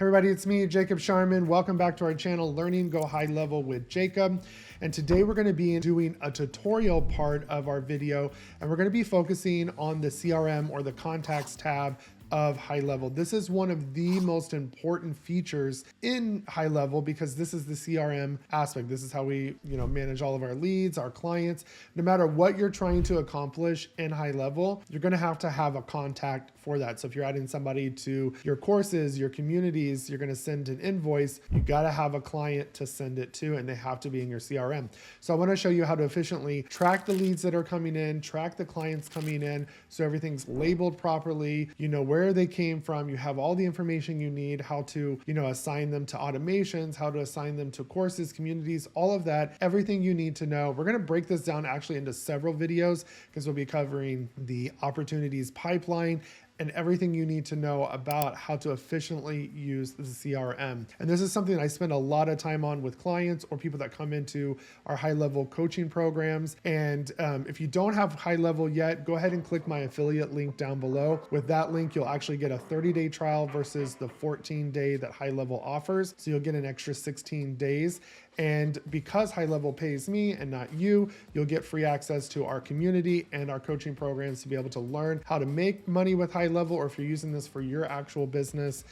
Hey everybody, it's me, Jacob Shireman. Welcome back to our channel, Learning Go High Level with Jacob. And today we're going to be doing a tutorial part of our video, and we're going to be focusing on the CRM or the contacts tab of HighLevel. This is one of the most important features in HighLevel because this is the CRM aspect. This is how we, manage all of our leads, our clients. No matter what you're trying to accomplish in HighLevel, you're going to have a contact for that. So if you're adding somebody to your courses, your communities, you're going to send an invoice, you got to have a client to send it to, and they have to be in your CRM. So I want to show you how to efficiently track the leads that are coming in, track the clients coming in, so everything's labeled properly, you know where they came from, you have all the information you need, how to, assign them to automations, how to assign them to courses, communities, all of that, everything you need to know. We're going to break this down actually into several videos because we'll be covering the opportunities pipeline and everything you need to know about how to efficiently use the CRM. And this is something I spend a lot of time on with clients or people that come into our high-level coaching programs. And if you don't have HighLevel yet, go ahead and click my affiliate link down below. With that link, you'll actually get a 30-day trial versus the 14-day that HighLevel offers. So you'll get an extra 16 days. And because HighLevel pays me and not you, you'll get free access to our community and our coaching programs to be able to learn how to make money with HighLevel, or if you're using this for your actual business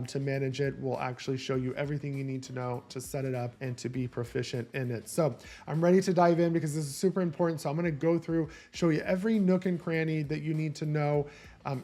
to manage it, we'll actually show you everything you need to know to set it up and to be proficient in it. So I'm ready to dive in because this is super important. So I'm going to go through, show you every nook and cranny that you need to know,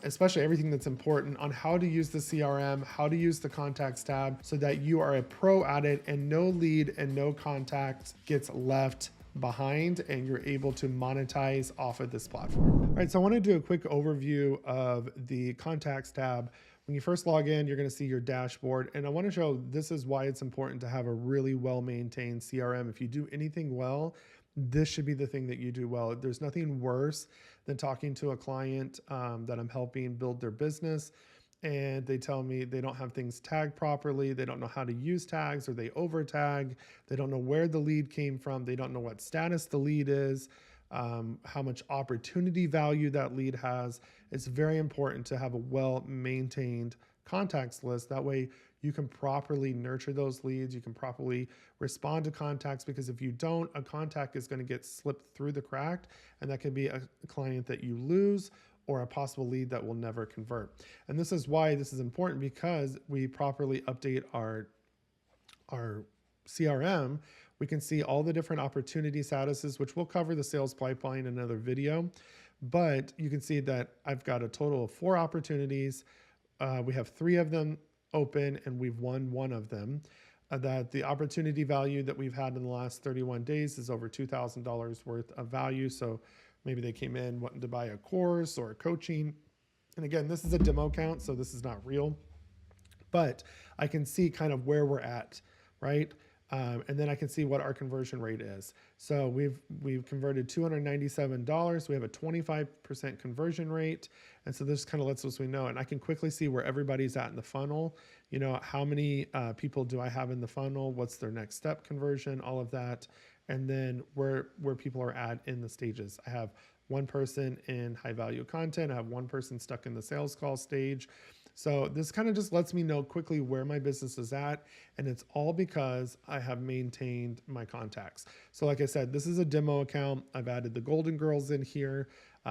especially everything that's important on how to use the CRM, how to use the contacts tab so that you are a pro at it and no lead and no contact gets left behind and you're able to monetize off of this platform. All right, so I want to do a quick overview of the contacts tab. When you first log in, you're going to see your dashboard, and I want to show this is why it's important to have a really well-maintained CRM. If you do anything well, this should be the thing that you do well. There's nothing worse than talking to a client that I'm helping build their business, and they tell me they don't have things tagged properly, they don't know how to use tags, or they over tag, they don't know where the lead came from, they don't know what status the lead is, how much opportunity value that lead has. It's very important to have a well-maintained contacts list. That way you can properly nurture those leads, you can properly respond to contacts, because if you don't, a contact is going to get slipped through the crack, and that could be a client that you lose or a possible lead that will never convert. And this is why this is important, because we properly update our CRM. We can see all the different opportunity statuses, which we'll cover the sales pipeline in another video. But you can see that I've got a total of 4 opportunities. We have 3 of them open and we've won 1 of them. That the opportunity value that we've had in the last 31 days is over $2,000 worth of value. So maybe they came in wanting to buy a course or a coaching. And again, this is a demo account, so this is not real. But I can see kind of where we're at, right? And then I can see what our conversion rate is. So we've converted $297. We have a 25% conversion rate. And so this kind of lets us know, and I can quickly see where everybody's at in the funnel. How many people do I have in the funnel? What's their next step conversion? All of that. And then where people are at in the stages. I have 1 person in high value content. I have 1 person stuck in the sales call stage. So this kind of just lets me know quickly where my business is at, and it's all because I have maintained my contacts. So like I said, this is a demo account. I've added the Golden Girls in here,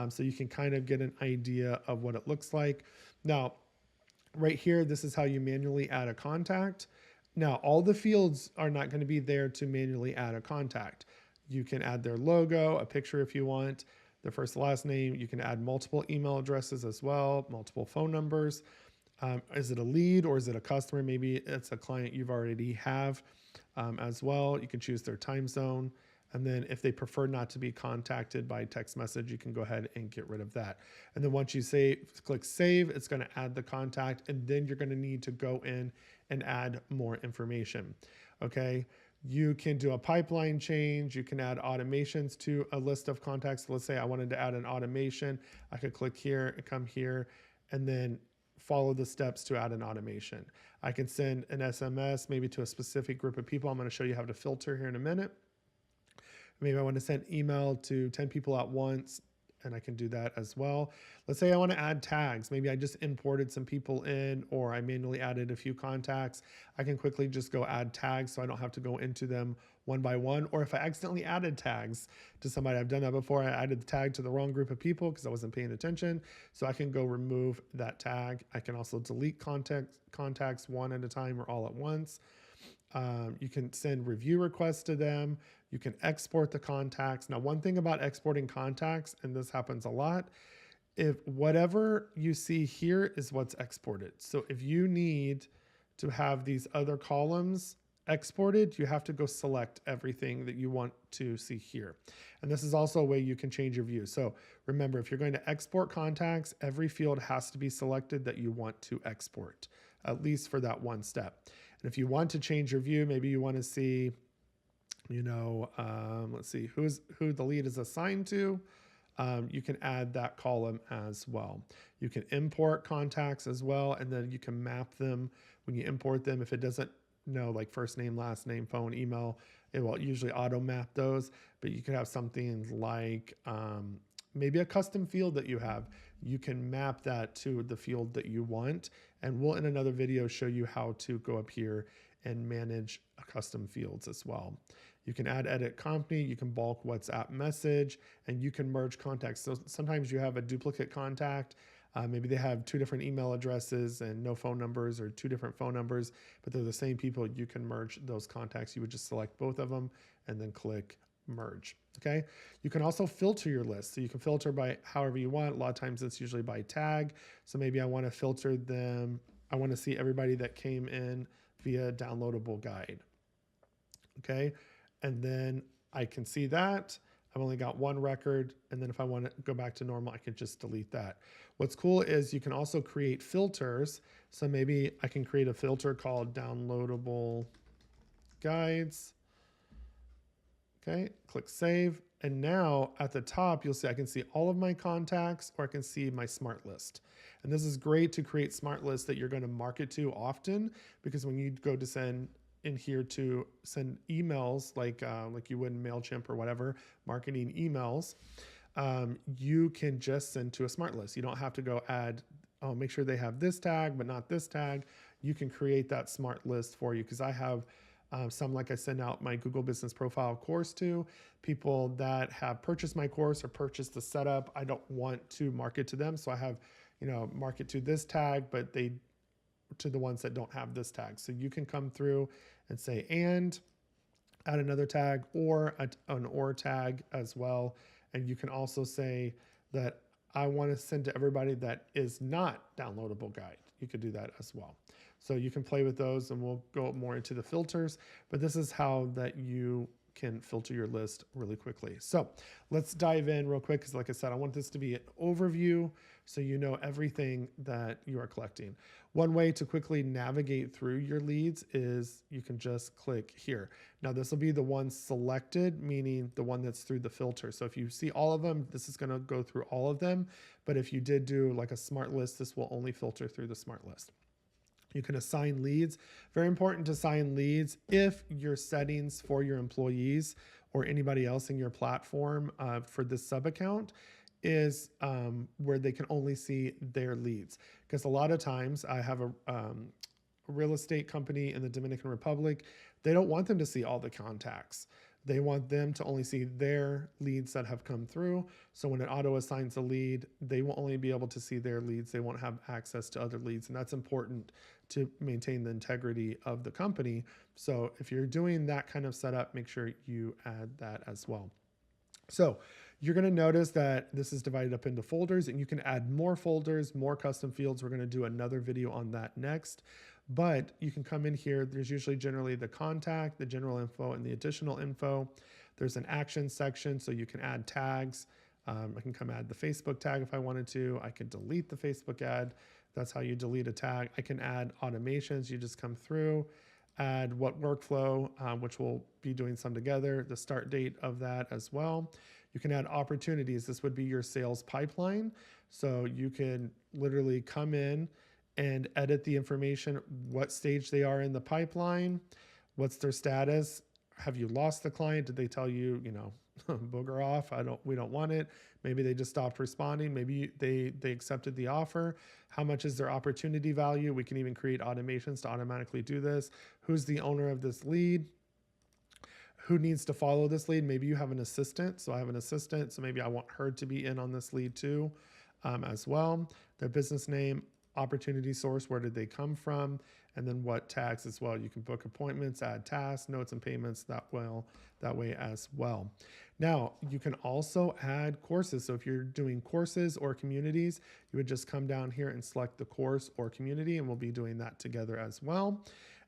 so you can kind of get an idea of what it looks like. Now, right here, this is how you manually add a contact. Now, all the fields are not going to be there to manually add a contact. You can add their logo, a picture if you want, their first and last name. You can add multiple email addresses as well, multiple phone numbers. Is it a lead or is it a customer? Maybe it's a client you've already have as well. You can choose their time zone. And then if they prefer not to be contacted by text message, you can go ahead and get rid of that. And then once you click save, it's going to add the contact, and then you're going to need to go in and add more information. Okay. You can do a pipeline change. You can add automations to a list of contacts. Let's say I wanted to add an automation. I could click here and come here and then follow the steps to add an automation. I can send an SMS maybe to a specific group of people. I'm going to show you how to filter here in a minute. Maybe I want to send email to 10 people at once. and I can do that as well. Let's say I want to add tags. Maybe I just imported some people in, or I manually added a few contacts. I can quickly just go add tags so I don't have to go into them one by one. Or if I accidentally added tags to somebody, I've done that before. I added the tag to the wrong group of people because I wasn't paying attention. So I can go remove that tag. I can also delete contacts one at a time or all at once. You can send review requests to them. You can export the contacts. Now, one thing about exporting contacts, and this happens a lot, if whatever you see here is what's exported. So if you need to have these other columns exported, you have to go select everything that you want to see here. And this is also a way you can change your view. So remember, if you're going to export contacts, every field has to be selected that you want to export, at least for that one step. And if you want to change your view, maybe you want to see, let's see who the lead is assigned to. You can add that column as well. You can import contacts as well, and then you can map them when you import them. If it doesn't know like first name, last name, phone, email, it will usually auto map those, but you could have something like maybe a custom field that you have. You can map that to the field that you want, and we'll in another video show you how to go up here and manage custom fields as well. You can add edit company, you can bulk WhatsApp message, and you can merge contacts. So sometimes you have a duplicate contact. Maybe they have two different email addresses and no phone numbers, or two different phone numbers, but they're the same people. You can merge those contacts. You would just select both of them and then click merge. Okay. You can also filter your list. So you can filter by however you want. A lot of times it's usually by tag. So maybe I want to filter them. I want to see everybody that came in via downloadable guide. Okay. And then I can see that I've only got one record. And then if I want to go back to normal, I can just delete that. What's cool is you can also create filters. So maybe I can create a filter called downloadable guides. Okay, click save. And now at the top, you'll see I can see all of my contacts, or I can see my smart list. And this is great to create smart lists that you're going to market to often, because when you go to send in here to send emails like you would in MailChimp or whatever, marketing emails, you can just send to a smart list. You don't have to go add, oh, make sure they have this tag, but not this tag. You can create that smart list for you, because I have some like I send out my Google Business Profile course to people that have purchased my course or purchased the setup. I don't want to market to them. So I have, market to this tag, but they to the ones that don't have this tag. So you can come through and say, and add another tag, or an or tag as well. And you can also say that I want to send to everybody that is not downloadable guide. You could do that as well. So you can play with those, and we'll go more into the filters, but this is how that you can filter your list really quickly. So let's dive in real quick, because like I said, I want this to be an overview so you know everything that you are collecting. One way to quickly navigate through your leads is you can just click here. Now this will be the one selected, meaning the one that's through the filter. So if you see all of them, this is going to go through all of them. But if you did do like a smart list, this will only filter through the smart list. You can assign leads. Very important to assign leads if your settings for your employees or anybody else in your platform for this sub account is where they can only see their leads. Because a lot of times I have a real estate company in the Dominican Republic. They don't want them to see all the contacts. They want them to only see their leads that have come through. So when it auto assigns a lead, they will only be able to see their leads. They won't have access to other leads. And that's important to maintain the integrity of the company. So if you're doing that kind of setup, make sure you add that as well. So you're going to notice that this is divided up into folders, and you can add more folders, more custom fields. We're going to do another video on that next. But you can come in here. There's usually generally the contact, the general info, and the additional info. There's an action section, so you can add tags. I can come add the Facebook tag if I wanted to. I can delete the Facebook ad. That's how you delete a tag. I can add automations. You just come through, add what workflow, which we'll be doing some together, the start date of that as well. You can add opportunities. This would be your sales pipeline. So you can literally come in and edit the information, what stage they are in the pipeline, what's their status, have you lost the client? Did they tell you, you know, booger off? We don't want it. Maybe they just stopped responding. Maybe they accepted the offer. How much is their opportunity value? We can even create automations to automatically do this. Who's the owner of this lead? Who needs to follow this lead? Maybe you have an assistant. So I have an assistant. So maybe I want her to be in on this lead too, as well. Their business name, opportunity source, where did they come from? And then what tags as well. You can book appointments, add tasks, notes, and payments that way as well. Now, you can also add courses. So if you're doing courses or communities, you would just come down here and select the course or community, and we'll be doing that together as well.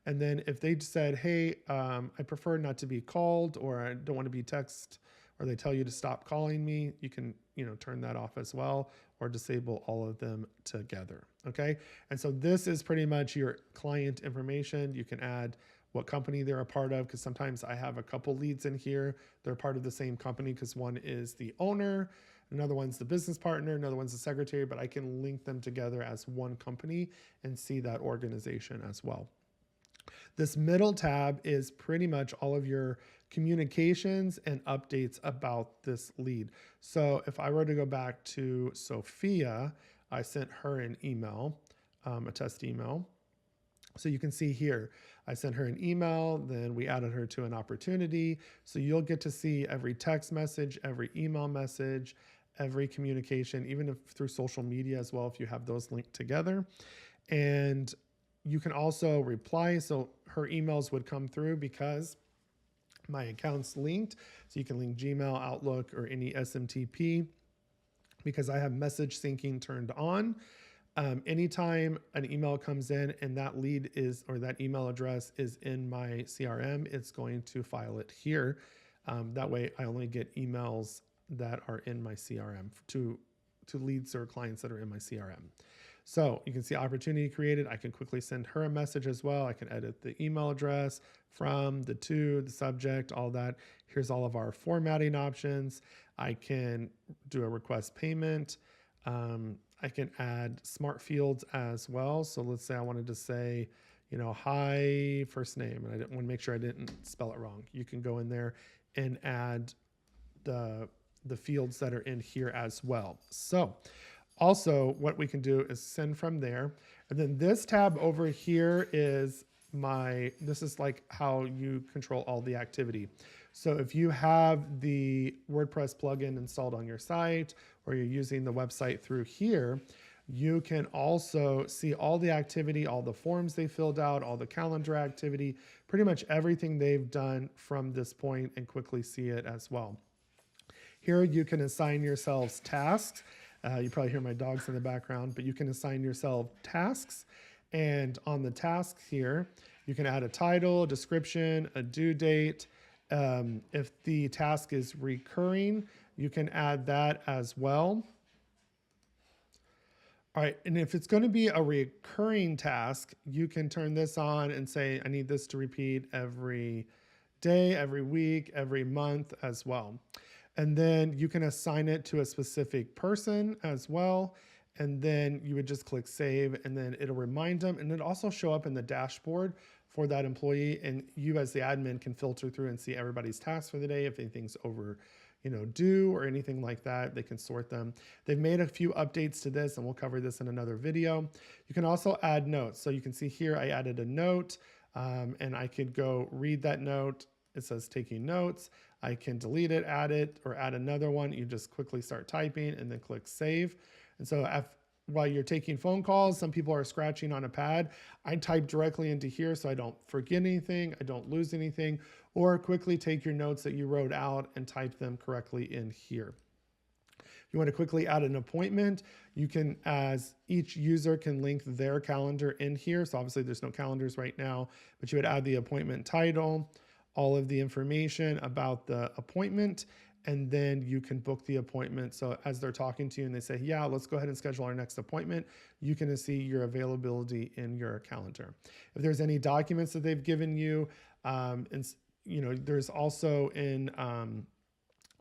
And then if they said, hey, I prefer not to be called, or I don't want to be texted, or they tell you to stop calling me, you can, you know, turn that off as well, or disable all of them together. Okay. And so this is pretty much your client information. You can add what company they're a part of, because sometimes I have a couple leads in here. They're part of the same company because one is the owner, another one's the business partner, another one's the secretary, but I can link them together as one company and see that organization as well. This middle tab is pretty much all of your communications and updates about this lead. So if I were to go back to Sophia, I sent her an email, a test email. So you can see here, I sent her an email, then we added her to an opportunity. So you'll get to see every text message, every email message, every communication, even if through social media as well, if you have those linked together. And you can also reply. So her emails would come through because my account's linked. So you can link Gmail, Outlook, or any SMTP because I have message syncing turned on. Anytime an email comes in and that lead is, or that email address is in my CRM, it's going to file it here. That way I only get emails that are in my CRM to leads or clients that are in my CRM. So you can see opportunity created. I can quickly send her a message as well. I can edit the email address, from, the to, the subject, all that. Here's all of our formatting options. I can do a request payment. I can add smart fields as well. So let's say I wanted to say, you know, hi, first name, and I didn't want to make sure I didn't spell it wrong. You can go in there and add the fields that are in here as well. So also what we can do is send from there. And then this tab over here is this is like how you control all the activity. So if you have the WordPress plugin installed on your site, or you're using the website through here, you can also see all the activity, all the forms they filled out, all the calendar activity, pretty much everything they've done from this point, and quickly see it as well. Here you can assign yourselves tasks. You probably hear my dogs in the background, but you can assign yourself tasks. And on the tasks here, you can add a title, description, a due date. If the task is recurring, you can add that as well. All right, and if it's going to be a recurring task, you can turn this on and say, I need this to repeat every day, every week, every month as well. And then you can assign it to a specific person as well. And then you would just click save, and then it'll remind them, and it'll also show up in the dashboard for that employee. And you as the admin can filter through and see everybody's tasks for the day. If anything's over, due or anything like that, they can sort them. They've made a few updates to this, and we'll cover this in another video. You can also add notes. So you can see here, I added a note, and I could go read that note. It says taking notes. I can delete it, add it, or add another one. You just quickly start typing and then click save. And so while you're taking phone calls, some people are scratching on a pad. I type directly into here so I don't forget anything, I don't lose anything, or quickly take your notes that you wrote out and type them correctly in here. If you want to quickly add an appointment, you can, as each user can link their calendar in here. So obviously there's no calendars right now, but you would add the appointment title, all of the information about the appointment, and then you can book the appointment. So as they're talking to you and they say, yeah, let's go ahead and schedule our next appointment, you can see your availability in your calendar. If there's any documents that they've given you, there's also in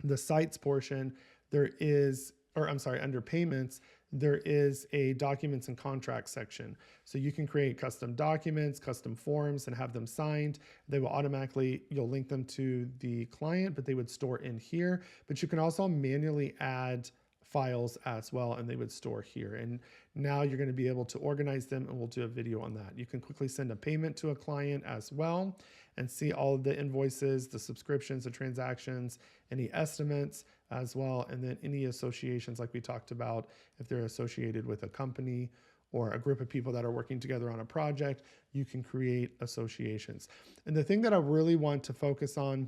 the sites portion, under payments, there is a documents and contracts section. So you can create custom documents, custom forms, and have them signed. They will automatically, you'll link them to the client, but they would store in here. But you can also manually add files as well, and they would store here. And now you're going to be able to organize them, and we'll do a video on that. You can quickly send a payment to a client as well and see all of the invoices, the subscriptions, the transactions, any estimates as well, and then any associations like we talked about if they're associated with a company or a group of people that are working together on a project, you can create associations. And the thing that I really want to focus on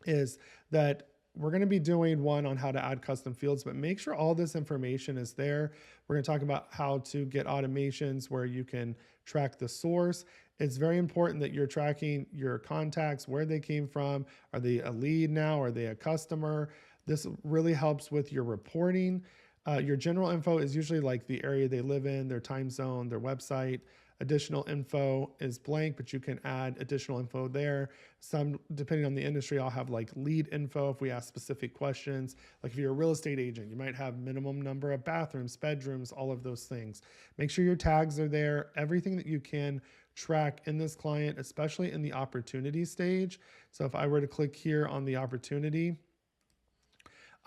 is that we're going to be doing one on how to add custom fields, but make sure all this information is there. We're going to talk about how to get automations where you can track the source. It's very important that you're tracking your contacts, where they came from. Are they a lead now? Are they a customer? This really helps with your reporting. Your general info is usually like the area they live in, their time zone, their website. Additional info is blank, but you can add additional info there. Some, depending on the industry, I'll have like lead info if we ask specific questions. Like if you're a real estate agent, you might have minimum number of bathrooms, bedrooms, all of those things. Make sure your tags are there, everything that you can track in this client, especially in the opportunity stage. So if I were to click here on the opportunity,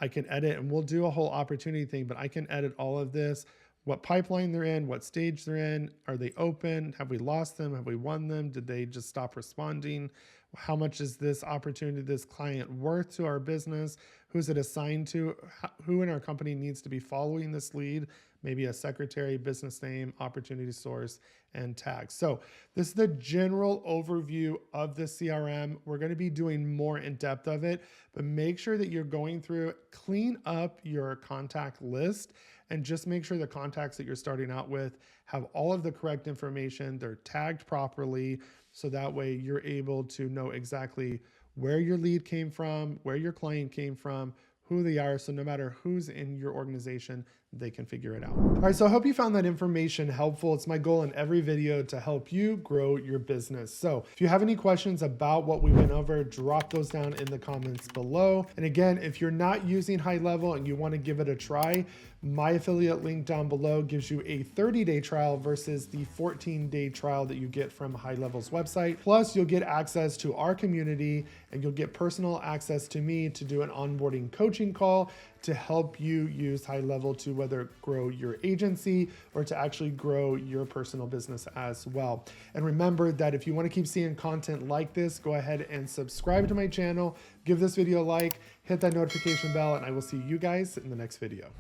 I can edit, and we'll do a whole opportunity thing, but I can edit all of this. What pipeline they're in, what stage they're in, are they open? Have we lost them? Have we won them? Did they just stop responding? How much is this opportunity, this client worth to our business? Who's it assigned to? Who in our company needs to be following this lead? Maybe a secretary, business name, opportunity source, and tags. So this is the general overview of the CRM. We're going to be doing more in depth of it, but make sure that you're going through, clean up your contact list, and just make sure the contacts that you're starting out with have all of the correct information. They're tagged properly, so that way you're able to know exactly where your lead came from, where your client came from, who they are, so no matter who's in your organization, they can figure it out. All right, so I hope you found that information helpful. It's my goal in every video to help you grow your business. So if you have any questions about what we went over, drop those down in the comments below. And again, if you're not using GoHighLevel and you want to give it a try, my affiliate link down below gives you a 30-day trial versus the 14-day trial that you get from GoHighLevel's website. Plus, you'll get access to our community, and you'll get personal access to me to do an onboarding coaching call to help you use GoHighLevel to whether grow your agency or to actually grow your personal business as well. And remember that if you want to keep seeing content like this, go ahead and subscribe to my channel, give this video a like, hit that notification bell, and I will see you guys in the next video.